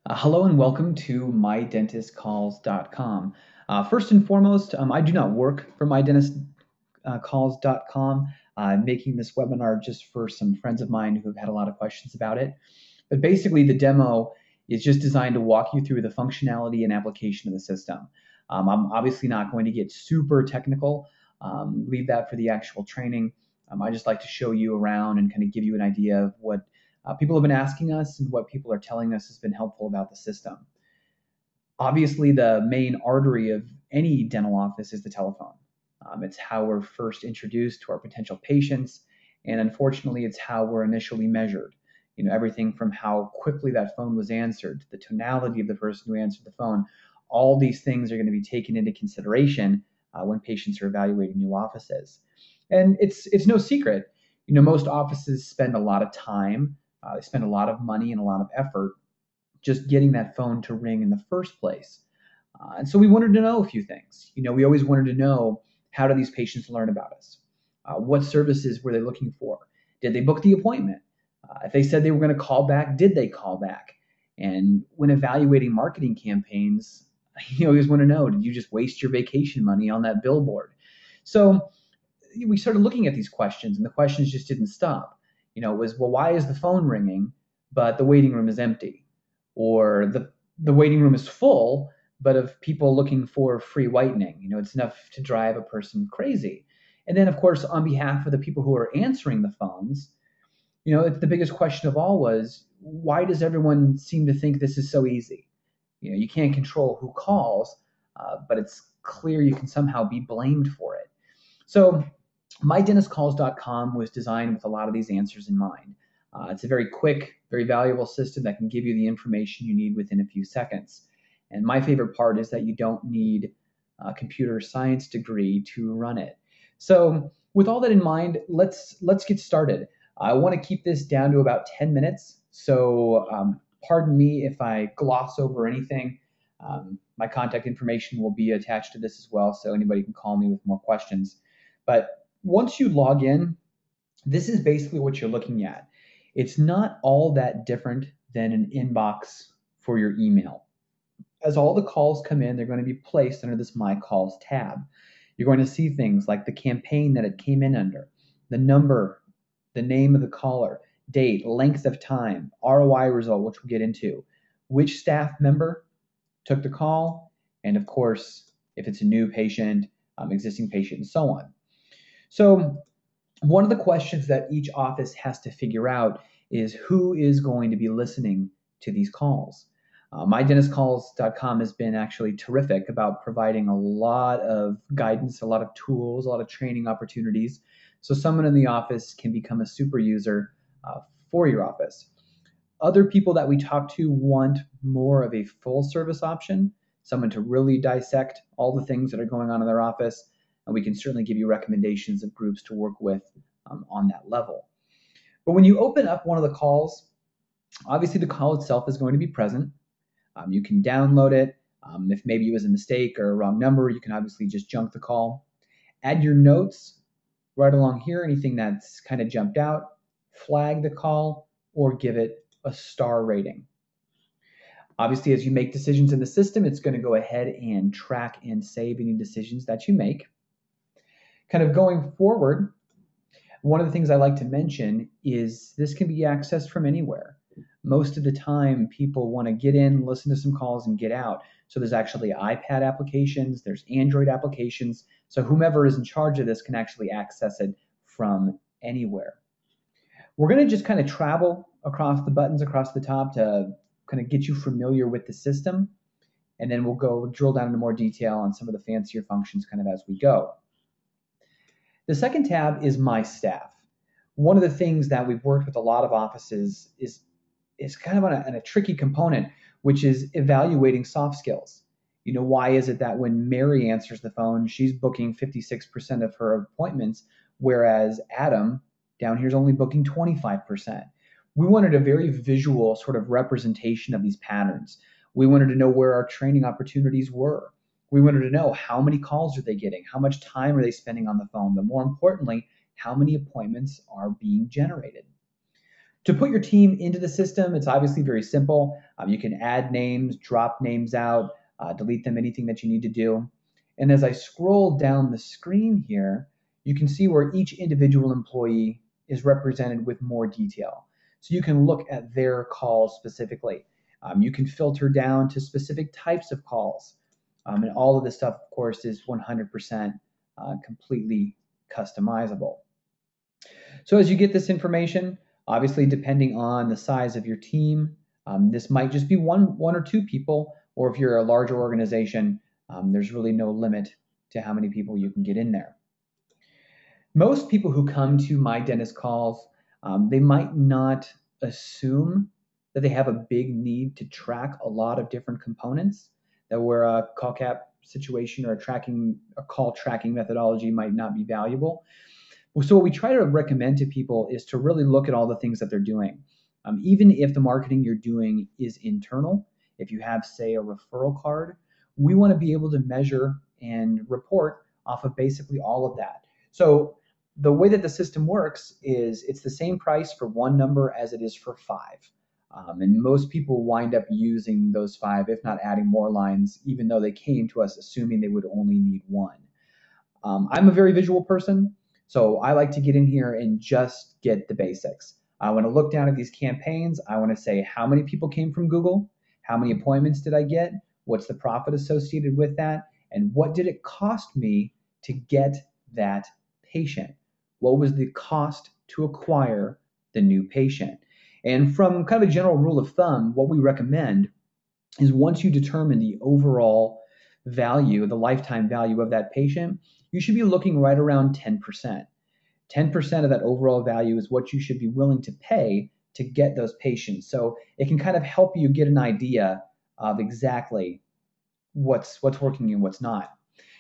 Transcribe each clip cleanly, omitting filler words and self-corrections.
Hello and welcome to mydentistcalls.com. First and foremost, I do not work for mydentistcalls.com. I'm making this webinar just for some friends of mine who have had a lot of questions about it. But basically, the demo is just designed to walk you through the functionality and application of the system. I'm obviously not going to get super technical, leave that for the actual training. I just like to show you around and kind of give you an idea of what people have been asking us and what people are telling us has been helpful about the system. Obviously, the main artery of any dental office is the telephone. It's how we're first introduced to our potential patients, and unfortunately, it's how we're initially measured. Everything from how quickly that phone was answered, the tonality of the person who answered the phone, all these things are going to be taken into consideration when patients are evaluating new offices. And it's no secret, most offices spend a lot of time, they spend a lot of money and a lot of effort just getting that phone to ring in the first place. And so we wanted to know a few things. We always wanted to know, how do these patients learn about us? What services were they looking for? Did they book the appointment? If they said they were going to call back, did they call back? And when evaluating marketing campaigns, you always want to know, did you just waste your vacation money on that billboard? So we started looking at these questions, and the questions just didn't stop. It was, well, why is the phone ringing, but the waiting room is empty? Or the waiting room is full, but of people looking for free whitening. It's enough to drive a person crazy. And then, of course, on behalf of the people who are answering the phones, the biggest question of all was, why does everyone seem to think this is so easy? You can't control who calls, but it's clear you can somehow be blamed for it. So mydentistcalls.com was designed with a lot of these answers in mind. It's a very quick, very valuable system that can give you the information you need within a few seconds. And my favorite part is that you don't need a computer science degree to run it. So with all that in mind, let's get started. I want to keep this down to about 10 minutes. So pardon me if I gloss over anything. My contact information will be attached to this as well, so anybody can call me with more questions. But once you log in, this is basically what you're looking at. It's not all that different than an inbox for your email. As all the calls come in, they're going to be placed under this My Calls tab. You're going to see things like the campaign that it came in under, the number, the name of the caller, date, length of time, ROI result, which we'll get into, which staff member took the call, and of course, if it's a new patient, existing patient, and so on. So one of the questions that each office has to figure out is, who is going to be listening to these calls? MyDentistCalls.com has been actually terrific about providing a lot of guidance, a lot of tools, a lot of training opportunities, so someone in the office can become a super user for your office. Other people that we talk to want more of a full service option, someone to really dissect all the things that are going on in their office, and we can certainly give you recommendations of groups to work with on that level. But when you open up one of the calls, obviously the call itself is going to be present. You can download it. If maybe it was a mistake or a wrong number, you can obviously just junk the call. Add your notes right along here, anything that's kind of jumped out, flag the call, or give it a star rating. Obviously, as you make decisions in the system, it's going to go ahead and track and save any decisions that you make. Kind of going forward, one of the things I like to mention is this can be accessed from anywhere. Most of the time, people want to get in, listen to some calls, and get out. So there's actually iPad applications, there's Android applications. So whomever is in charge of this can actually access it from anywhere. We're going to just kind of travel across the buttons across the top to kind of get you familiar with the system. And then we'll go drill down into more detail on some of the fancier functions kind of as we go. The second tab is My Staff. One of the things that we've worked with a lot of offices is kind of on a tricky component, which is evaluating soft skills. Why is it that when Mary answers the phone, she's booking 56% of her appointments, whereas Adam down here is only booking 25%? We wanted a very visual sort of representation of these patterns. We wanted to know where our training opportunities were. We wanted to know, how many calls are they getting? How much time are they spending on the phone? But more importantly, how many appointments are being generated? To put your team into the system, it's obviously very simple. You can add names, drop names out, delete them, anything that you need to do. And as I scroll down the screen here, you can see where each individual employee is represented with more detail. So you can look at their calls specifically. You can filter down to specific types of calls. And all of this stuff, of course, is 100% completely customizable. So as you get this information, obviously depending on the size of your team, this might just be one or two people, or if you're a larger organization, there's really no limit to how many people you can get in there. Most people who come to My Dentist Calls, they might not assume that they have a big need to track a lot of different components, that where a call cap situation or a call tracking methodology might not be valuable. So what we try to recommend to people is to really look at all the things that they're doing. Even if the marketing you're doing is internal, if you have, say, a referral card, we want to be able to measure and report off of basically all of that. So the way that the system works is it's the same price for one number as it is for five. And most people wind up using those five, if not adding more lines, even though they came to us assuming they would only need one. I'm a very visual person, so I like to get in here and just get the basics. I want to look down at these campaigns. I want to say how many people came from Google, how many appointments did I get, what's the profit associated with that, and what did it cost me to get that patient? What was the cost to acquire the new patient? And from kind of a general rule of thumb, what we recommend is once you determine the overall value, the lifetime value of that patient, you should be looking right around 10%. 10% of that overall value is what you should be willing to pay to get those patients. So it can kind of help you get an idea of exactly what's working and what's not.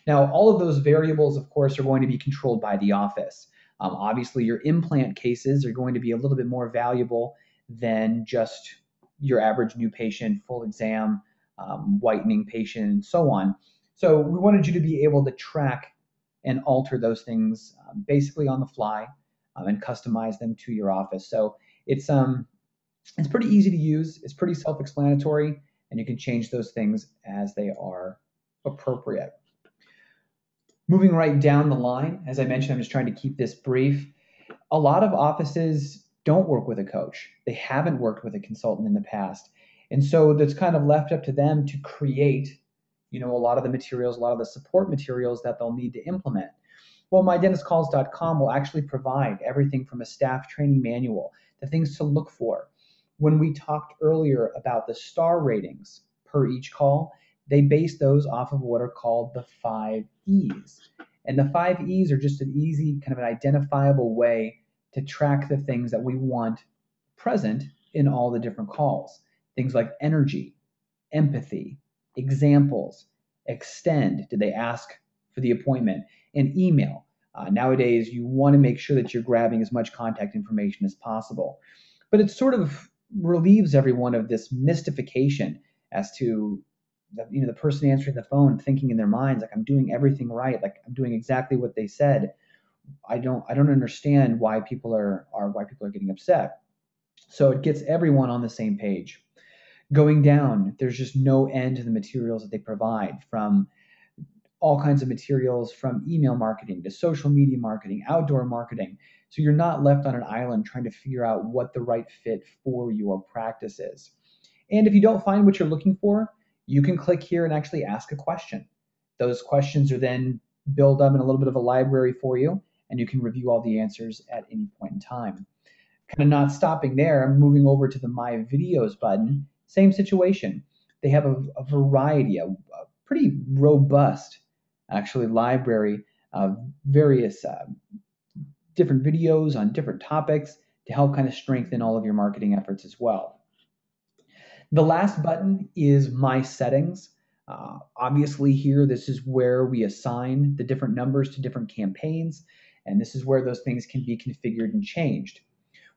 Now, all of those variables, of course, are going to be controlled by the office. Obviously, your implant cases are going to be a little bit more valuable than just your average new patient, full exam, whitening patient, and so on. So we wanted you to be able to track and alter those things basically on the fly and customize them to your office. So it's pretty easy to use. It's pretty self-explanatory, and you can change those things as they are appropriate. Moving right down the line, as I mentioned, I'm just trying to keep this brief. A lot of offices don't work with a coach. They haven't worked with a consultant in the past. And so that's kind of left up to them to create, a lot of the materials, a lot of the support materials that they'll need to implement. Well, mydentistcalls.com will actually provide everything from a staff training manual, the things to look for. When we talked earlier about the star ratings per each call, they base those off of what are called the 5 E's. And the 5 E's are just an easy, kind of an identifiable way to track the things that we want present in all the different calls. Things like energy, empathy, examples, extend, did they ask for the appointment, and email. Nowadays, you want to make sure that you're grabbing as much contact information as possible. But it sort of relieves everyone of this mystification as to the person answering the phone thinking in their minds, like, I'm doing everything right, like I'm doing exactly what they said. I don't understand why people are getting upset. So it gets everyone on the same page. Going down, there's just no end to the materials that they provide, from all kinds of materials, from email marketing to social media marketing, outdoor marketing. So you're not left on an island trying to figure out what the right fit for your practice is. And if you don't find what you're looking for, you can click here and actually ask a question. Those questions are then built up in a little bit of a library for you, and you can review all the answers at any point in time. Kind of not stopping there, I'm moving over to the My Videos button. Same situation. They have a variety, a pretty robust, actually, library of various different videos on different topics to help kind of strengthen all of your marketing efforts as well. The last button is My Settings. Obviously here, this is where we assign the different numbers to different campaigns, and this is where those things can be configured and changed.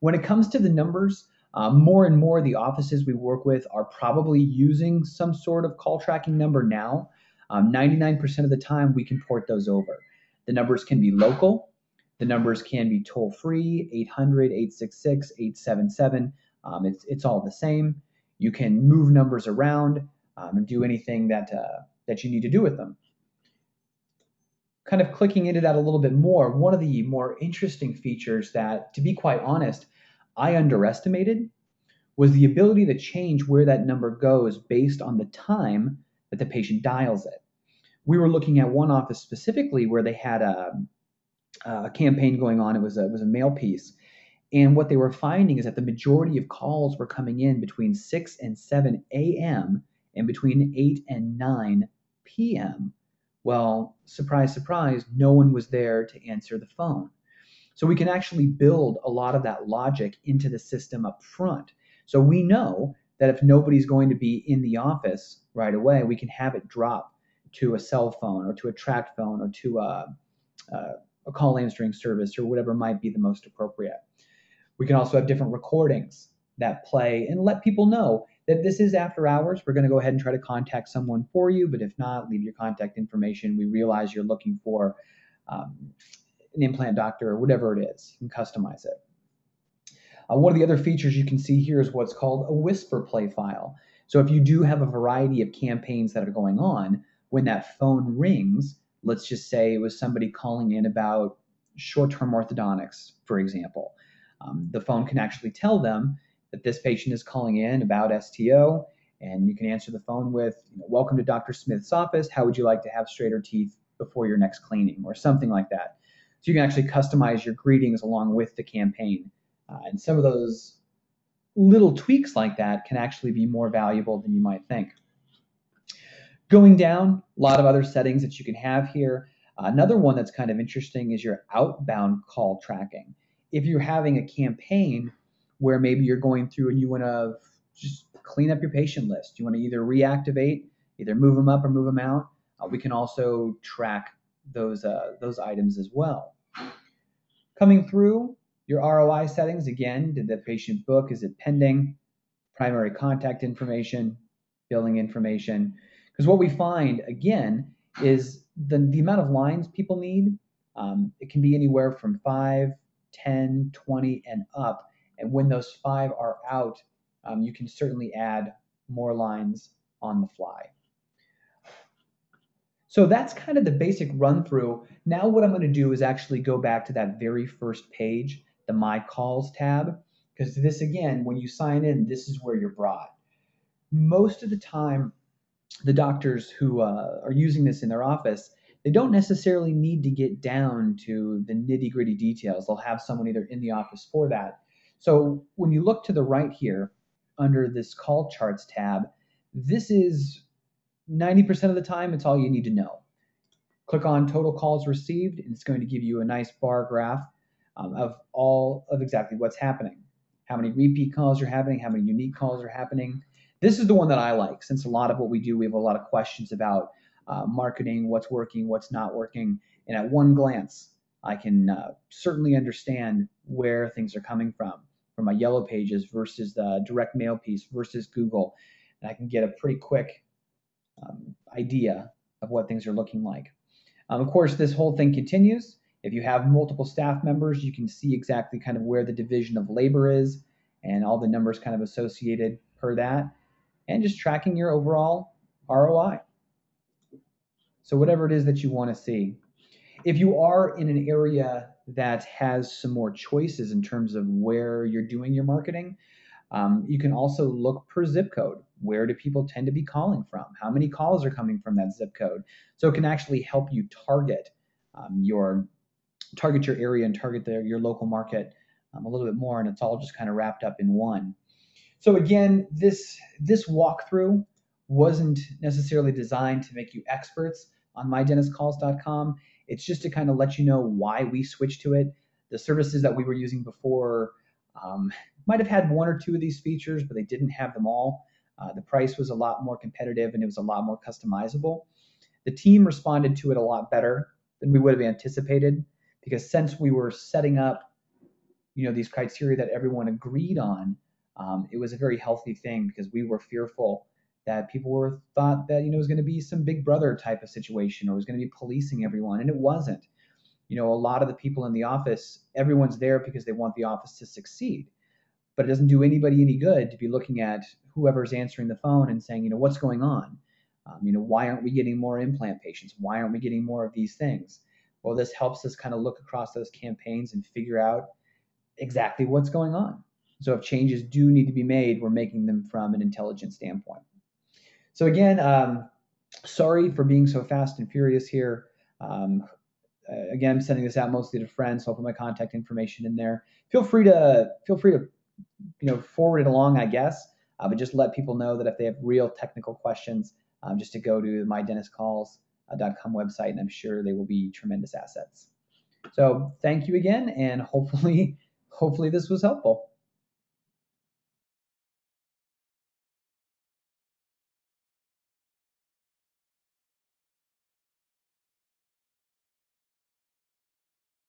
When it comes to the numbers, more and more the offices we work with are probably using some sort of call tracking number now. 99% of the time we can port those over. The numbers can be local, The numbers can be toll free, 800, 866, 877. It's all the same. You can move numbers around and do anything that you need to do with them. Kind of clicking into that a little bit more, one of the more interesting features that, to be quite honest, I underestimated was the ability to change where that number goes based on the time that the patient dials it. We were looking at one office specifically where they had a campaign going on. It was a mail piece. And what they were finding is that the majority of calls were coming in between 6 and 7 a.m. and between 8 and 9 p.m. Well, surprise, surprise, no one was there to answer the phone. So we can actually build a lot of that logic into the system up front. So we know that if nobody's going to be in the office right away, we can have it drop to a cell phone or to a tract phone or to a call answering service or whatever might be the most appropriate. We can also have different recordings that play and let people know that this is after hours. We're going to go ahead and try to contact someone for you, but if not, leave your contact information. We realize you're looking for an implant doctor or whatever it is. You can customize it. One of the other features you can see here is what's called a whisper play file. So if you do have a variety of campaigns that are going on, when that phone rings, let's just say it was somebody calling in about short-term orthodontics, for example. The phone can actually tell them that this patient is calling in about STO, and you can answer the phone with, welcome to Dr. Smith's office. How would you like to have straighter teeth before your next cleaning, or something like that. So you can actually customize your greetings along with the campaign. And some of those little tweaks like that can actually be more valuable than you might think. Going down, a lot of other settings that you can have here. Another one that's kind of interesting is your outbound call tracking. If you're having a campaign where maybe you're going through and you want to just clean up your patient list, you want to either reactivate, either move them up or move them out, we can also track those items as well. Coming through your ROI settings, again, did the patient book? Is it pending? Primary contact information, billing information. Because what we find, again, is the amount of lines people need, it can be anywhere from 5, 10, 20, and up. And when those 5 are out, you can certainly add more lines on the fly. So that's kind of the basic run through. Now what I'm going to do is actually go back to that very first page, the My Calls tab, because this, again, when you sign in, this is where you're brought. Most of the time, the doctors who are using this in their office, they don't necessarily need to get down to the nitty-gritty details. They'll have someone either in the office for that. So when you look to the right here, under this Call Charts tab, this is 90% of the time, it's all you need to know. Click on Total Calls Received, and it's going to give you a nice bar graph of exactly what's happening. How many repeat calls are happening, how many unique calls are happening. This is the one that I like, since a lot of what we do, we have a lot of questions about marketing, what's working, what's not working. And at one glance, I can certainly understand where things are coming from my Yellow Pages versus the direct mail piece versus Google. And I can get a pretty quick idea of what things are looking like. Of course, this whole thing continues. If you have multiple staff members, you can see exactly kind of where the division of labor is and all the numbers kind of associated per that, and just tracking your overall ROI. So whatever it is that you want to see. If you are in an area that has some more choices in terms of where you're doing your marketing, you can also look per zip code. Where do people tend to be calling from? How many calls are coming from that zip code? So it can actually help you target your area and target your local market a little bit more, and it's all just kind of wrapped up in one. So again, this walkthrough wasn't necessarily designed to make you experts on mydentistcalls.com. It's just to kind of let you know why we switched to it. The services that we were using before might have had 1 or 2 of these features, but they didn't have them all. The price was a lot more competitive and it was a lot more customizable. The team responded to it a lot better than we would have anticipated, because since we were setting up, these criteria that everyone agreed on, it was a very healthy thing, because we were fearful that people thought that it was going to be some Big Brother type of situation, or was going to be policing everyone, and it wasn't. A lot of the people in the office, everyone's there because they want the office to succeed. But it doesn't do anybody any good to be looking at whoever's answering the phone and saying, what's going on? Why aren't we getting more implant patients? Why aren't we getting more of these things? Well, this helps us kind of look across those campaigns and figure out exactly what's going on. So if changes do need to be made, we're making them from an intelligent standpoint. So again, sorry for being so fast and furious here. Again, I'm sending this out mostly to friends, so I'll put my contact information in there. Feel free to forward it along, I guess. But just let people know that if they have real technical questions, just to go to mydentistcalls.com website, and I'm sure they will be tremendous assets. So thank you again, and hopefully this was helpful.